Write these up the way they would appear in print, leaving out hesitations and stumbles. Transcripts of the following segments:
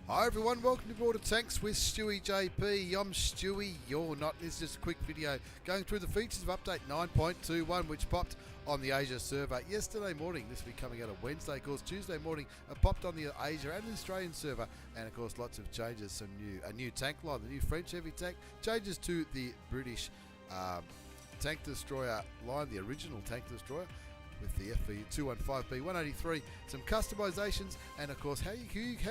Hi everyone, welcome to Border Tanks with Stewie JP. I'm Stewie, you're not. This is just a quick video going through the features of update 9.21 which popped on the Asia server yesterday morning. This will be coming out on Wednesday. Of course, Tuesday morning it popped on the Asia and the Australian server, and of course lots of changes. A new tank line, the new French heavy tank, changes to the British tank destroyer line, the original tank destroyer, with the FV215B 183, some customizations, and of course how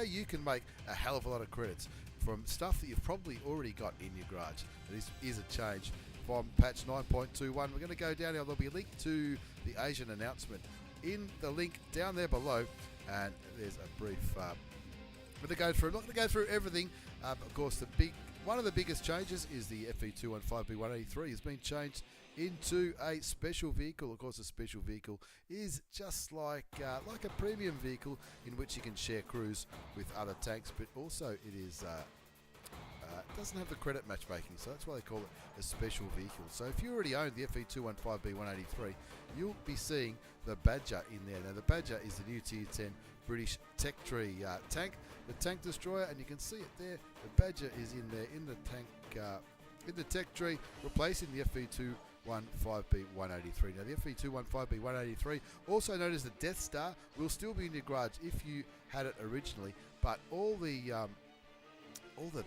you can make a hell of a lot of credits from stuff that you've probably already got in your garage. This is a change from patch 9.21. We're going to go down here. There'll be a link to the Asian announcement in the link down there below, and there's a brief I'm going to go through. I'm not going to go through everything. Of course, one of the biggest changes is the FV215B183 has been changed into a special vehicle. Of course, a special vehicle is just like a premium vehicle in which you can share crews with other tanks, but also it is doesn't have the credit matchmaking, so that's why they call it a special vehicle. So if you already own the FV215B183, you'll be seeing the Badger in there. Now the Badger is the new Tier 10 British Tech Tree tank, the tank destroyer, and you can see it there. The Badger is in there in the tank in the Tech Tree, replacing the FV215B183. Now the FV215B183, also known as the Death Star, will still be in your garage if you had it originally, but all the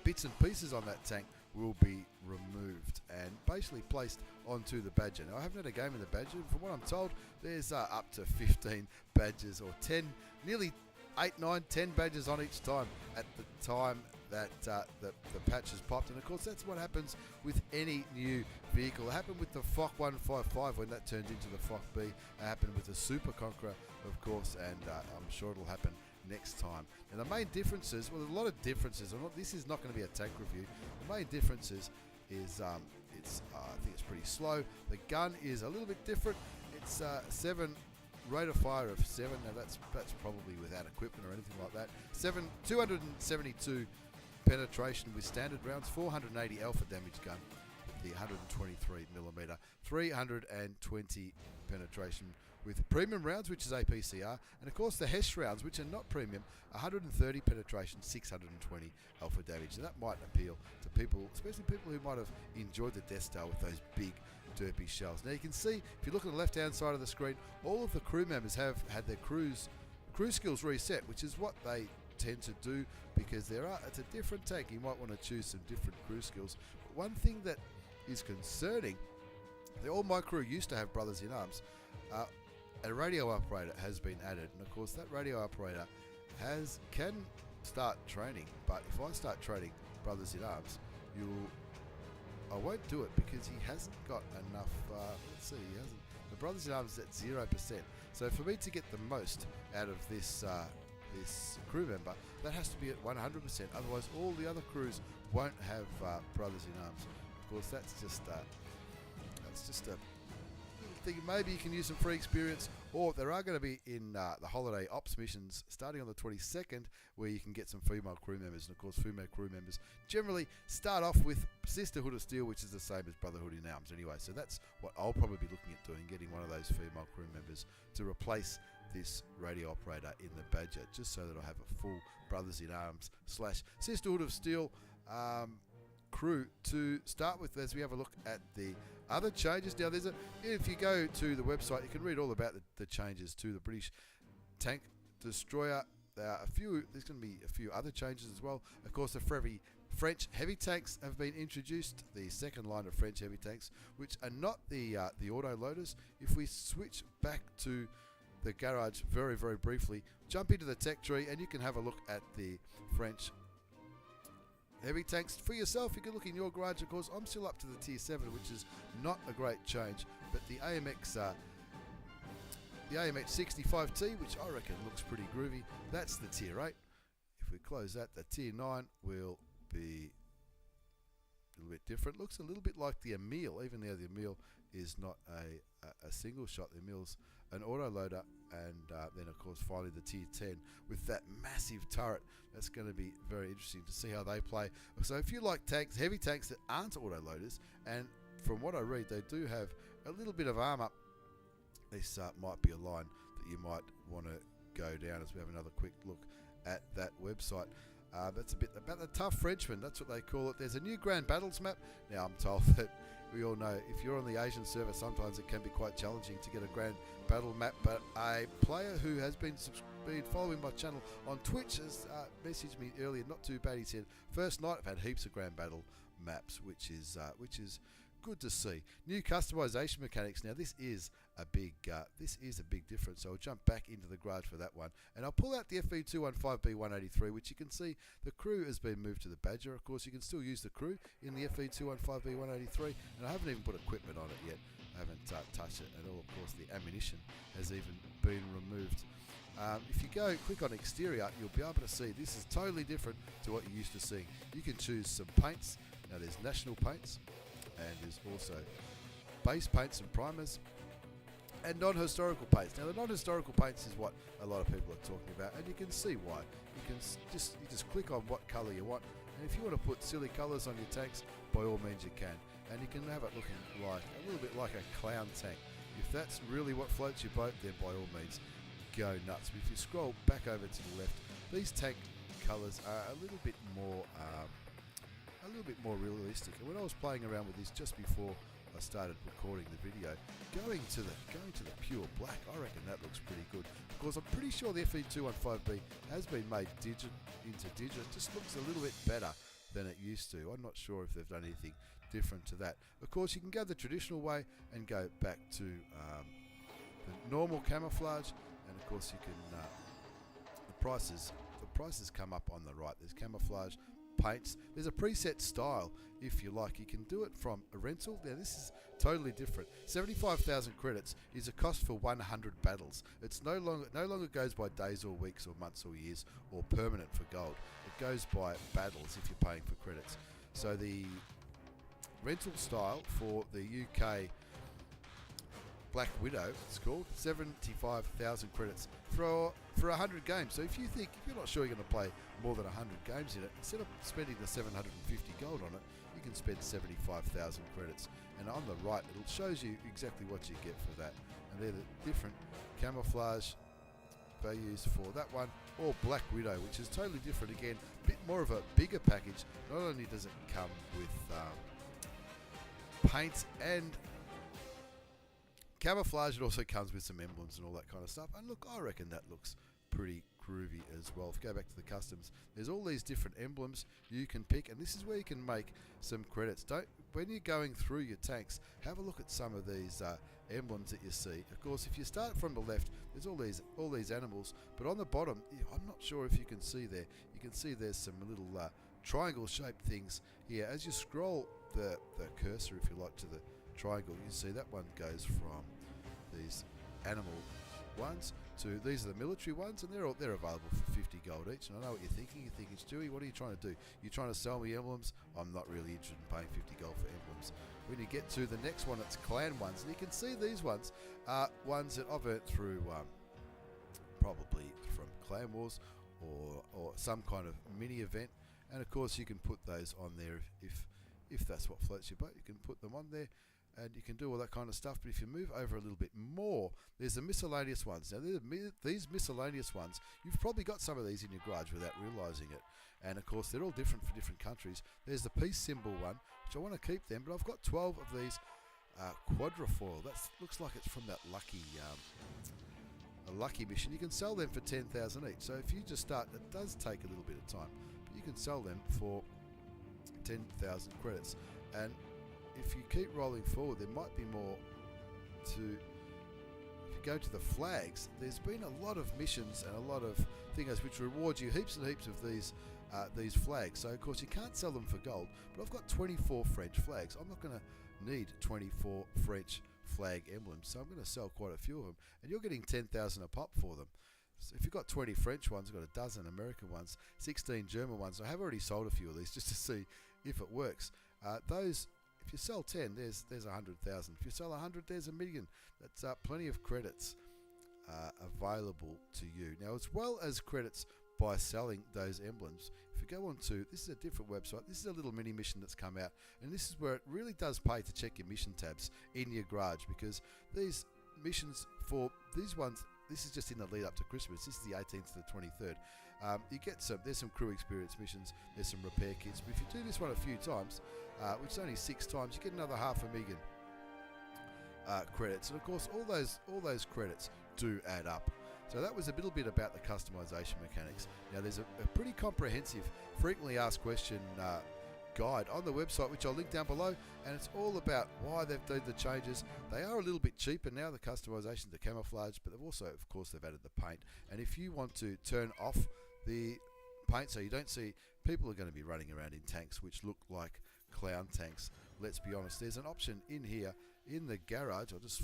bits and pieces on that tank will be removed and basically placed onto the Badger. Now I haven't had a game in the Badger, and from what I'm told there's up to 15 badges, or 10, nearly 8, 9, 10 badges on each time at the time that the patch has popped. And of course that's what happens with any new vehicle. It happened with the FOC 155 when that turned into the FOC B. It happened with the Super Conqueror, of course, and I'm sure it'll happen next time. Now the main differences, well, there's a lot of differences. This is not going to be a tank review. The main differences is I think it's pretty slow. The gun is a little bit different. It's 7 rate of fire of 7. Now that's probably without equipment or anything like that. 272 penetration with standard rounds, 480 alpha damage gun with the 123mm, 320 penetration with premium rounds, which is APCR, and of course the HESH rounds, which are not premium, 130 penetration, 620 alpha damage. And that might appeal to people, especially people who might have enjoyed the Death Star with those big derpy shells. Now you can see, if you look at the left hand side of the screen, all of the crew members have had their crew skills reset, which is what they tend to do because it's a different tank. You might want to choose some different crew skills. But one thing that is concerning, all my crew used to have brothers in arms. A radio operator has been added, and of course that radio operator can start training, but if I start training brothers in arms, I won't do it because he hasn't got enough. Let's see, the brothers in arms is at 0%. So for me to get the most out of this crew member, that has to be at 100%. Otherwise, all the other crews won't have brothers in arms. Of course, that's just a thing. Maybe you can use some free experience, or there are going to be in the holiday ops missions starting on the 22nd, where you can get some female crew members. And of course, female crew members generally start off with Sisterhood of Steel, which is the same as Brotherhood in Arms anyway. So that's what I'll probably be looking at doing, getting one of those female crew members to replace this radio operator in the Badger, just so that I'll have a full Brothers in Arms / Sisterhood of Steel crew to start with, as we have a look at the other changes. Now if you go to the website, you can read all about the changes to the British tank destroyer. There's going to be a few other changes as well. Of course, the French heavy tanks have been introduced, the second line of French heavy tanks, which are not the auto loaders. If we switch back to the garage very, very briefly, jump into the tech tree, and you can have a look at the French heavy tanks for yourself. You can look in your garage. Of course, I'm still up to the Tier 7, which is not a great change, but the AMX 65T, which I reckon looks pretty groovy, that's the Tier 8. If we close that, the Tier 9 will be a little bit different. Looks a little bit like the Emile, even though the Emile is not a single shot. The Emile's an auto loader, and then of course finally the Tier 10 with that massive turret. That's going to be very interesting to see how they play. So if you like tanks, heavy tanks that aren't auto loaders, and from what I read they do have a little bit of armor, this might be a line that you might want to go down as we have another quick look at that website. That's a bit about the tough Frenchman. That's what they call it. There's a new Grand Battles map. Now, I'm told that we all know if you're on the Asian server, sometimes it can be quite challenging to get a Grand Battle map. But a player who has been following my channel on Twitch has messaged me earlier, not too bad. He said, first night I've had heaps of Grand Battle maps, which is good to see. New customization mechanics. Now this is a big difference. So I'll jump back into the garage for that one, and I'll pull out the FE215B183, which you can see the crew has been moved to the Badger. Of course, you can still use the crew in the FE215B183, and I haven't even put equipment on it yet. I haven't touched it at all. Of course, the ammunition has even been removed. If you go click on exterior, you'll be able to see this is totally different to what you're used to seeing. You can choose some paints. Now there's national paints, and there's also base paints and primers, and non-historical paints. Now the non-historical paints is what a lot of people are talking about, and you can see why. You just click on what colour you want, and if you want to put silly colours on your tanks, by all means you can, and you can have it looking like a little bit like a clown tank. If that's really what floats your boat, then by all means go nuts. But if you scroll back over to the left, these tank colours are a little bit more realistic. And when I was playing around with this just before I started recording the video, going to the pure black, I reckon that looks pretty good. Of course, I'm pretty sure the FE215B has been made into digital. It just looks a little bit better than it used to. I'm not sure if they've done anything different to that. Of course, you can go the traditional way and go back to the normal camouflage, and of course you can the prices come up on the right. There's camouflage, paints. There's a preset style if you like. You can do it from a rental. Now this is totally different. 75,000 credits is a cost for 100 battles. It's no longer goes by days or weeks or months or years or permanent for gold. It goes by battles if you're paying for credits. So the rental style for the UK Black Widow, it's called, 75,000 credits for 100 games. So if you're not sure you're going to play more than 100 games in it, instead of spending the 750 gold on it, you can spend 75,000 credits. And on the right, it shows you exactly what you get for that. And they're the different camouflage values for that one, or Black Widow, which is totally different again, a bit more of a bigger package. Not only does it come with paints and camouflage, it also comes with some emblems and all that kind of stuff. And look, I reckon that looks pretty groovy as well. If you go back to the customs, there's all these different emblems you can pick, and this is where you can make some credits. When you're going through your tanks, have a look at some of these emblems that you see. Of course, if you start from the left, there's all these animals, but on the bottom, I'm not sure if you can see there. You can see there's some little triangle-shaped things here. As you scroll the cursor, if you like, to the triangle, you see that one goes from these animal ones to these are the military ones, and they're available for 50 gold each. And I know what you're thinking. You're thinking, Stewie, what are you trying to do? You're trying to sell me emblems? I'm not really interested in paying 50 gold for emblems. When you get to the next one, it's clan ones, and you can see these ones are ones that I've earned through probably from Clan Wars or some kind of mini event. And of course, you can put those on there if that's what floats your boat. You can put them on there, and you can do all that kind of stuff. But if you move over a little bit more, there's the miscellaneous ones. Now, these miscellaneous ones, you've probably got some of these in your garage without realising it. And of course, they're all different for different countries. There's the peace symbol one, which I want to keep them, but I've got 12 of these quadrifoil. That looks like it's from that lucky mission. You can sell them for 10,000 each. So if you just start, it does take a little bit of time, but you can sell them for 10,000 credits. And if you keep rolling forward, there might be more to. If you go to the flags, there's been a lot of missions and a lot of things which reward you heaps and heaps of these flags. So of course you can't sell them for gold, but I've got 24 French flags. I'm not going to need 24 French flag emblems, so I'm going to sell quite a few of them, and you're getting 10,000 a pop for them. So if you've got 20 French ones, I've got a dozen American ones, 16 German ones. I have already sold a few of these just to see if it works. Those, if you sell 10, there's 100,000. If you sell 100, there's $1 million. That's plenty of credits available to you. Now, as well as credits by selling those emblems, if you go on to, this is a different website, this is a little mini mission that's come out, and this is where it really does pay to check your mission tabs in your garage, because these missions for these ones this is just in the lead up to Christmas. This is the 18th to the 23rd. You get there's some crew experience missions, there's some repair kits. But if you do this one a few times, which is only 6 times, you get another $500,000 credits. And of course, all those credits do add up. So that was a little bit about the customization mechanics. Now there's a pretty comprehensive frequently asked question guide on the website, which I'll link down below, and it's all about why they've done the changes. They are a little bit cheaper now, the customization, the camouflage, but they've also, of course, they've added the paint. And if you want to turn off the paint so you don't see, people are going to be running around in tanks which look like clown tanks. Let's be honest, there's an option in here in the garage. I'll just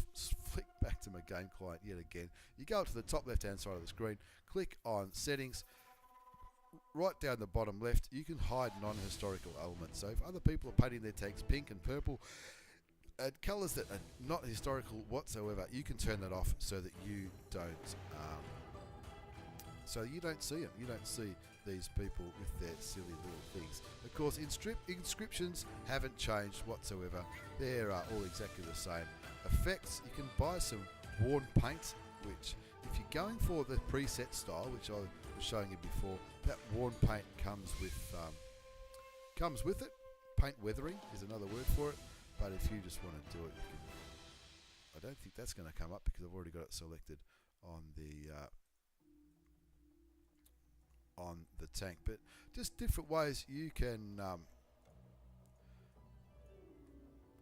flick back to my game client yet again. You go up to the top left hand side of the screen, click on settings. Right down the bottom left, you can hide non-historical elements. So if other people are painting their tanks pink and purple, colours that are not historical whatsoever, you can turn that off so that you don't see them. You don't see these people with their silly little things. Of course, inscriptions haven't changed whatsoever. They're all exactly the same. Effects, you can buy some worn paint, which if you're going for the preset style, which I was showing you before, that worn paint comes with it. Paint weathering is another word for it. But if you just want to do it, you can. I don't think that's going to come up because I've already got it selected on the tank. But just different ways you can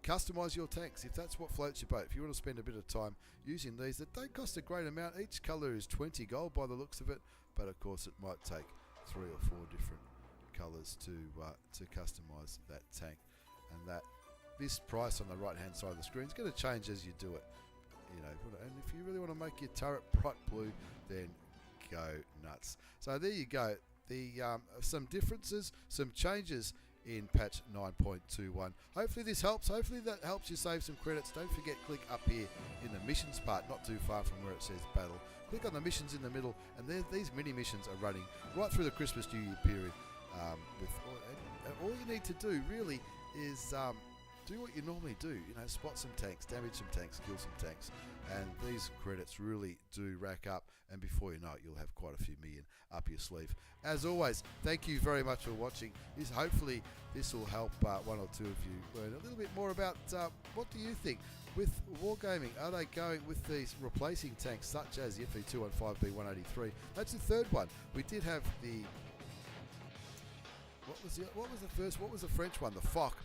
customize your tanks if that's what floats your boat. If you want to spend a bit of time using these, that don't cost a great amount. Each color is 20 gold by the looks of it, but of course it might take 3 or 4 different colors to customize that tank. And that this price on the right hand side of the screen is going to change as you do it. You know, and if you really want to make your turret bright blue, then go nuts. So there you go. The some differences, some changes in patch 9.21. Hopefully this helps. Hopefully that helps you save some credits. Don't forget, click up here in the missions part, not too far from where it says battle. Click on the missions in the middle, and these mini missions are running right through the Christmas New Year period. And all you need to do really is do what you normally do. You know, spot some tanks, damage some tanks, kill some tanks, and these credits really do rack up. And before you know it, you'll have quite a few million up your sleeve. As always, thank you very much for watching. Hopefully this will help 1 or 2 of you learn a little bit more about what do you think with Wargaming. Are they going with these replacing tanks such as the FE215B183? That's the third one. We did have the what was the French one? The Foch.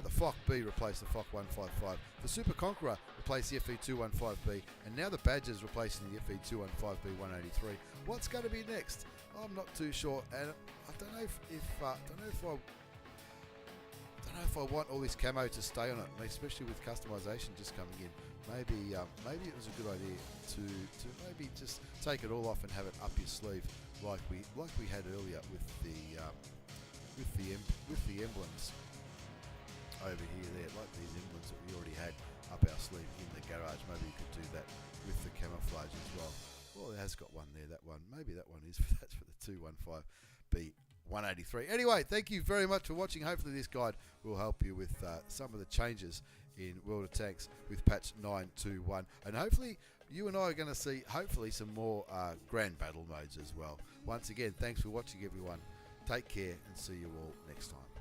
The Foch B replaced the Foch 155. The Super Conqueror replaced the FE215B, and now the Badger's replacing the FE215B183. What's going to be next? I'm not too sure, and I don't know if I want all this camo to stay on it, especially with customization just coming in. Maybe it was a good idea to maybe just take it all off and have it up your sleeve, like we had earlier with the emblems over here, like these emblems that we already had up our sleeve in the garage. Maybe you could do that with the camouflage as well. Well, it has got one there, that one. Maybe that one that's for the 215B183. Anyway, thank you very much for watching. Hopefully this guide will help you with some of the changes in World of Tanks with patch 9.21. And hopefully you and I are going to see some more grand battle modes as well. Once again, thanks for watching, everyone. Take care and see you all next time.